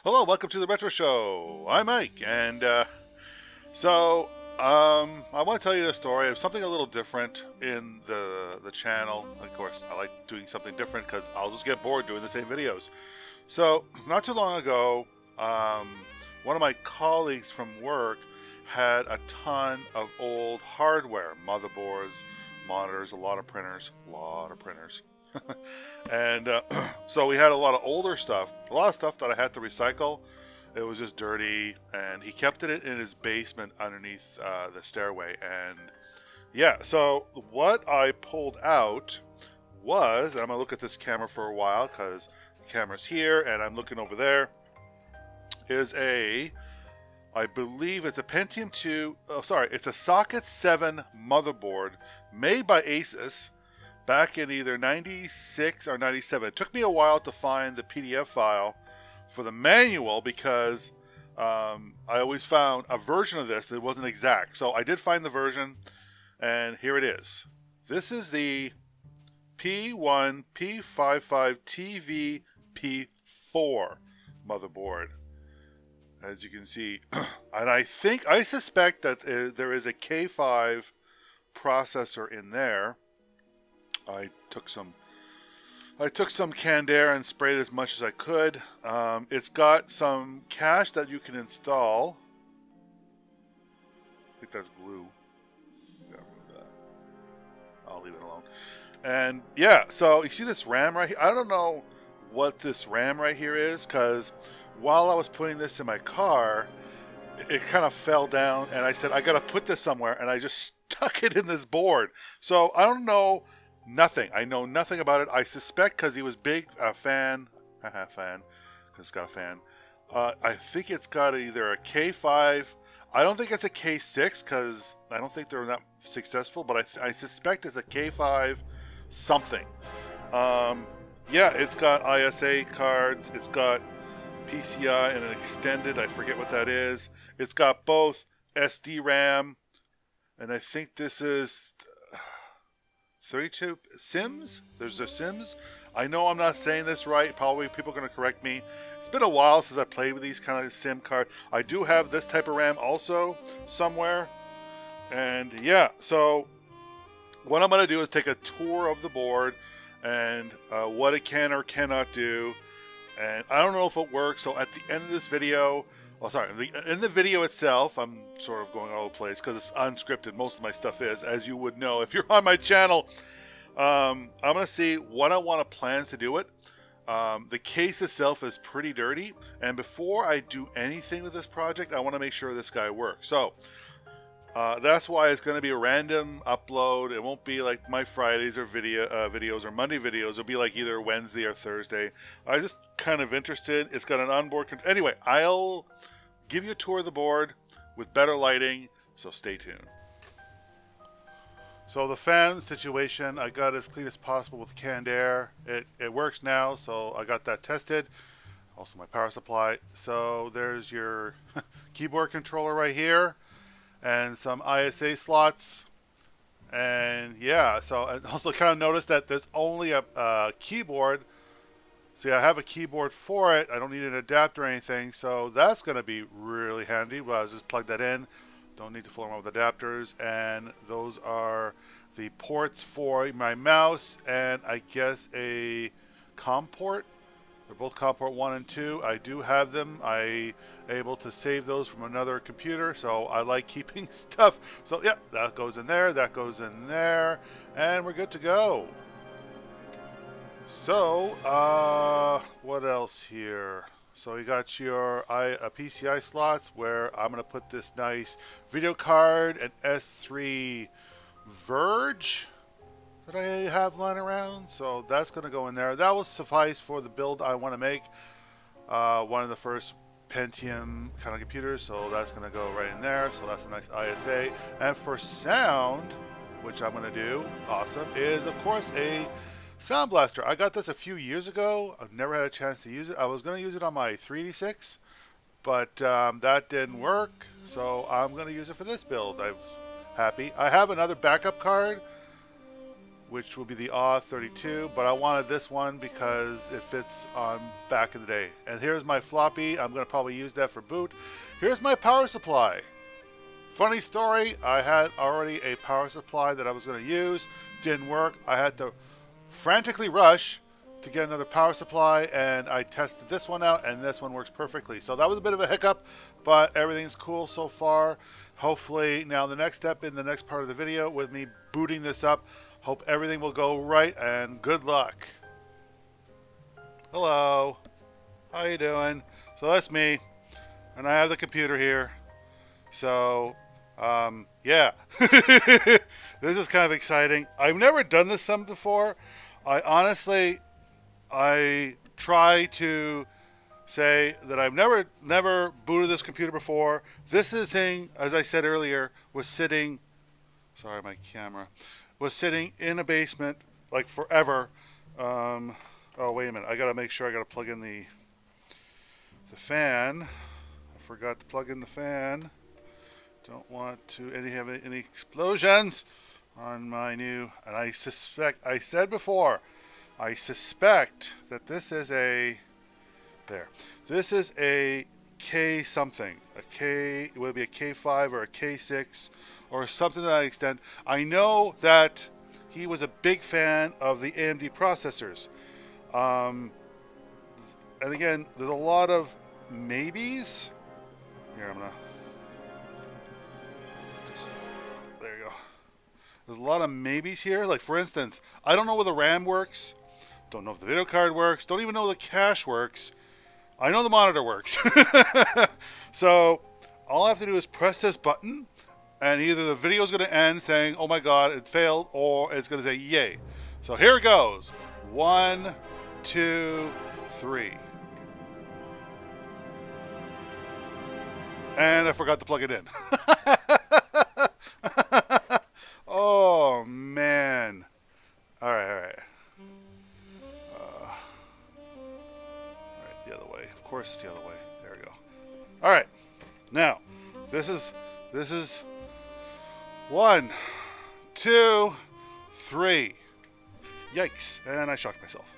Hello, welcome to the Retro Show. I'm Mike, and I want to tell you a story of something a little different in the channel. Of course, I like doing something different because I'll just get bored doing the same videos. So, not too long ago, one of my colleagues from work had a ton of old hardware, motherboards, monitors, a lot of printers. And so we had a lot of older stuff, a lot of stuff that I had to recycle. It was just dirty, and he kept it in his basement underneath the stairway. And yeah, so what I pulled out was, and I'm gonna look at this camera for a while because the camera's here, and I'm looking over there. Is I believe it's a Pentium 2. Oh, sorry, it's a Socket 7 motherboard made by Asus back in either 96 or 97. It took me a while to find the PDF file for the manual because I always found a version of this that wasn't exact. So I did find the version, and here it is. This is the P1 P55 TV P4 motherboard, as you can see. And I suspect that there is a K5 processor in there. I took some canned air and sprayed as much as I could. It's got some cache that you can install. I think that's glue. I'll leave it alone. And yeah, so you see this RAM right here? I don't know what this RAM right here is, because while I was putting this in my car, it kind of fell down, and I said, I gotta put this somewhere, and I just stuck it in this board. So I don't know nothing. I know nothing about it. I suspect because he was big fan, because it's got a fan. I think it's got either a K5. I don't think it's a K6 because I don't think they're that successful, but I suspect it's a K5 something. Yeah, it's got ISA cards. It's got PCI and an extended. I forget what that is. It's got both SD RAM, and I think this is 32 Sims. There's a Sims. I know I'm not saying this right. Probably people are going to correct me. It's been a while since I played with these kind of Sim cards. I do have this type of RAM also somewhere. And yeah, so what I'm going to do is take a tour of the board and what it can or cannot do. And I don't know if it works. So at the end of this video, in the video itself, I'm sort of going all over the place because it's unscripted. Most of my stuff is, as you would know if you're on my channel. I'm going to see what I want to plans to do it. The case itself is pretty dirty. And before I do anything with this project, I want to make sure this guy works. So that's why it's going to be a random upload. It won't be like my Fridays or videos or Monday videos. It'll be like either Wednesday or Thursday. I was just kind of interested. It's got an onboard control. Anyway, I'll give you a tour of the board with better lighting, so stay tuned. So the fan situation, I got as clean as possible with canned air. It works now, so I got that tested. Also my power supply. So there's your keyboard controller right here, and some ISA slots. And yeah, so I also kind of noticed that there's only a keyboard. See, I have a keyboard for it. I don't need an adapter or anything, so that's going to be really handy. Well, I'll just plug that in. Don't need to fool around with adapters. And those are the ports for my mouse and I guess a COM port. They're both COM port 1 and 2. I do have them. I able to save those from another computer, so I like keeping stuff. So yeah, that goes in there, that goes in there, and we're good to go. So what else here? So you got your PCI slots where I'm going to put this nice video card, an S3 Verge that I have lying around. So that's going to go in there. That will suffice for the build I want to make. One of the first Pentium kind of computers, so that's going to go right in there. So that's a nice ISA. And for sound, which I'm going to do, awesome, is of course a Sound Blaster. I got this a few years ago. I've never had a chance to use it. I was going to use it on my 386, but that didn't work. So I'm going to use it for this build. I'm happy. I have another backup card which will be the AW32, but I wanted this one because it fits on back in the day. And here's my floppy. I'm going to probably use that for boot. Here's my power supply. Funny story, I had already a power supply that I was going to use. Didn't work. I had to frantically rush to get another power supply, and I tested this one out, and this one works perfectly. So that was a bit of a hiccup, but everything's cool so far. Hopefully, now the next step in the next part of the video with me booting this up, hope everything will go right, and good luck. Hello. How you doing? So that's me, and I have the computer here. So, yeah. This is kind of exciting. I've never done this some before. I try to say that I've never booted this computer before. This is the thing, as I said earlier, was sitting, sorry, my camera, was sitting in a basement like forever. Oh, wait a minute. I got to make sure I got to plug in the fan. I forgot to plug in the fan. Don't want to have any explosions on my new, and I suspect, I said before, I suspect that this is a, this is a K something, it would be a K5 or a K6 or something to that extent. I know that he was a big fan of the AMD processors. And again, there's a lot of maybes. Here, I'm gonna, there you go. There's a lot of maybes here. Like, for instance, I don't know where the RAM works. Don't know if the video card works. Don't even know the cache works. I know the monitor works. So all I have to do is press this button, and either the video is going to end saying, oh my god, it failed, or it's going to say, yay. So here it goes. 1, 2, 3. And I forgot to plug it in. Oh, man. All right. All right, the other way. Of course it's the other way. There we go. All right. Now, this is 1, 2, 3. Yikes. And I shocked myself.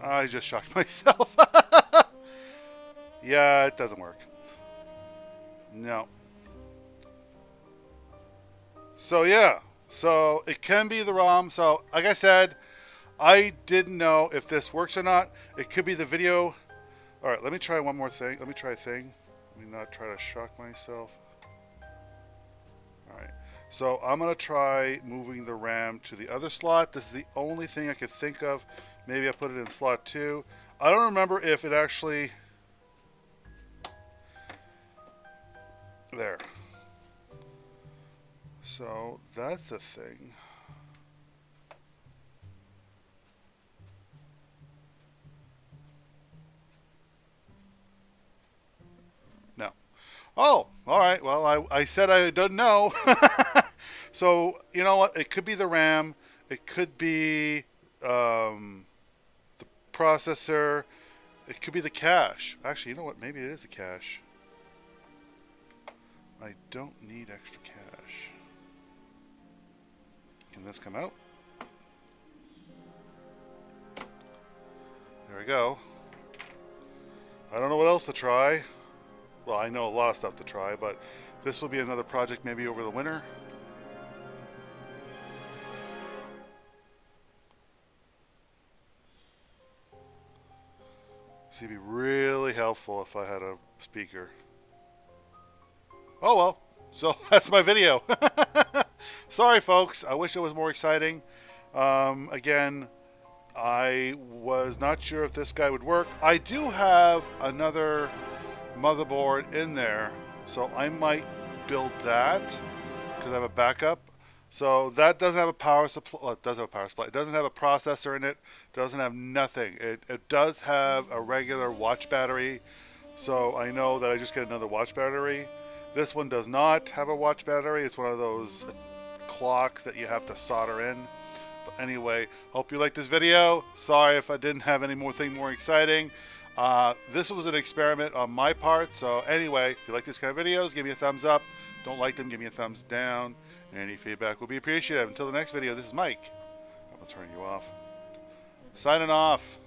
I just shocked myself. Yeah, it doesn't work. No. So yeah, so it can be the ROM. So like I said, I didn't know if this works or not. It could be the video. All right, let me try one more thing. Let me try a thing. Let me not try to shock myself. All right, so I'm gonna try moving the RAM to the other slot. This is the only thing I could think of. Maybe I put it in slot 2. I don't remember if it actually, there. So that's the thing. No. Oh, all right. Well, I said I don't know. So, you know what? It could be the RAM. It could be the processor. It could be the cache. Actually, you know what? Maybe it is a cache. I don't need extra cache. Can this come out? There we go. I don't know what else to try. Well, I know a lot of stuff to try, but this will be another project maybe over the winter. So it'd be really helpful if I had a speaker. Oh well, so that's my video. Sorry folks, I wish it was more exciting. Again, I was not sure if this guy would work. I do have another motherboard in there, so I might build that because I have a backup. So that doesn't have a power supply. Well, it does have a power supply. It doesn't have a processor in it. Doesn't have nothing. It does have a regular watch battery. So I know that I just get another watch battery. This one does not have a watch battery. It's one of those clocks that you have to solder in. But anyway, hope you liked this video. Sorry if I didn't have anything more exciting. This was an experiment on my part. So anyway, if you like these kind of videos, give me a thumbs up. don't like them, give me a thumbs down. Any feedback will be appreciated. Until the next video, this is Mike. I'm going to turn you off. Signing off.